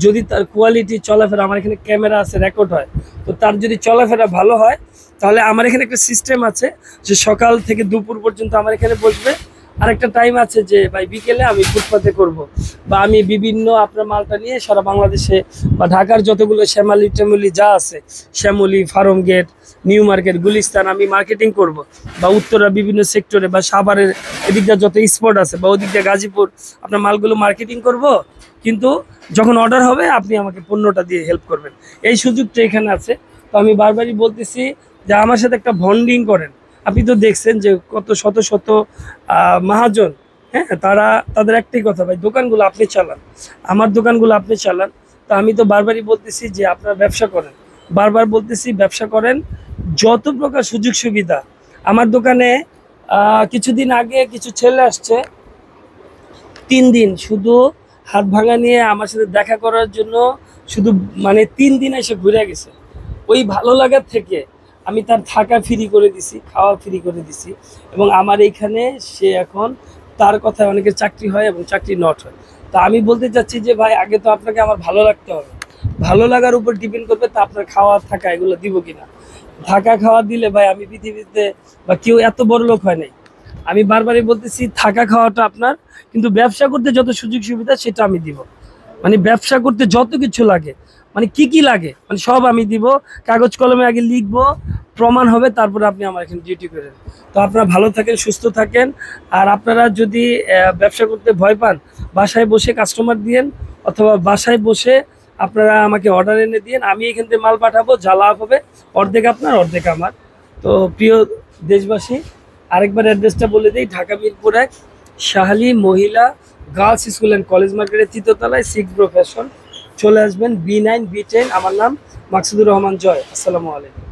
S1: যদি তার কোয়ালিটি চলাফেরা, আমার এখানে ক্যামেরা আছে, রেকর্ড হয়, তো তার যদি চলাফেরা ভালো হয়, তাহলে আমার এখানে একটা সিস্টেম আছে যে সকাল থেকে দুপুর পর্যন্ত আমার এখানে বসবে। আরেকটা টাইম আছে যে ভাই বিকেলে আমি ফুটপাতে করব, বা আমি বিভিন্ন আপনার মালটা নিয়ে সারা বাংলাদেশে বা ঢাকার যতগুলো শ্যামলি টেমলি যা আছে, Shyamoli, farm gate, New Market, Gulistan, আমি মার্কেটিং করব। বা উত্তরা বিভিন্ন সেক্টরে বা সাভারের এদিকটা যত স্পট আছে বা ওদিকটা গাজীপুর, আপনার মালগুলো মার্কেটিং করব। কিন্তু যখন অর্ডার হবে আপনি আমাকে পণ্যটা দিয়ে হেল্প করবেন, এই সুযোগটা এখানে আছে। তো আমি বারবারই বলতেছি যে আমার সাথে একটা বন্ডিং করেন। আপনি তো দেখছেন যে কত শত শত মহাজন, হ্যাঁ, তাদের একটাই কথা, ভাই দোকানগুলো আপনি চালান, আমার দোকানগুলো আপনি চালান। তো আমি তো বারবারই বলতেছি যে আপনারা ব্যবসা করেন, বারবার বলতেছি ব্যবসা করেন, যত প্রকার সুযোগ সুবিধা আমার দোকানে। কিছুদিন আগে কিছু ছেলে আসছে 3 দিন শুধু হাত ভাঙা নিয়ে আমার সাথে দেখা করার জন্য, শুধু মানে 3 দিন এসে ঘুরে গেছে। ওই ভালো লাগার থেকে আমি তার থাকা ফ্রি করে দিছি, খাওয়া ফ্রি করে দিছি, এবং আমার এইখানে সে এখন তার কথায় অনেকের চাকরি হয় এবং চাকরি নট হয়। তা আমি বলতে চাচ্ছি যে ভাই আগে তো আপনাকে আমার ভালো লাগতে হবে, ভালো লাগার উপর ডিপেন্ড করবে তা আপনার খাওয়া থাকা এগুলো দিব কিনা। থাকা খাওয়া দিলে ভাই আমি পৃথিবীতে বা কেউ এত বড় লোক হয় নাই। আমি বারবারই বলতেছি থাকা খাওয়াটা আপনার, কিন্তু ব্যবসা করতে যত সুযোগ সুবিধা সেটা আমি দিব। মানে ব্যবসা করতে যত কিছু লাগে, মানে কি লাগে, মানে সব আমি দিব। কাগজ কলমে আগে লিখবো, প্রমাণ হবে, তারপরে আপনি আমার এখানে ডিউটি করেন। তো আপনারা ভালো থাকেন, সুস্থ থাকেন। আর আপনারা যদি ব্যবসা করতে ভয় পান, বাসায় বসে কাস্টমার দিয়েন, অথবা বাসায় বসে আপনারা আমাকে অর্ডার এনে দিন, আমি এখান থেকে মাল পাঠাবো, যা লাভ হবে অর্ধেক আপনার অর্ধেক আমার। তো প্রিয় দেশবাসী, আরেকবার অ্যাড্রেসটা বলে দিই, ঢাকা মিরপুর 1 শাহালি মহিলা গার্লস স্কুল অ্যান্ড কলেজ মার্কেটের 3য় তলায় 6 ব্রো ফ্যাশন। চলে আসবেন, B9 B10। আমার নাম মাকসুদুর রহমান জয়। আসসালামু আলাইকুম।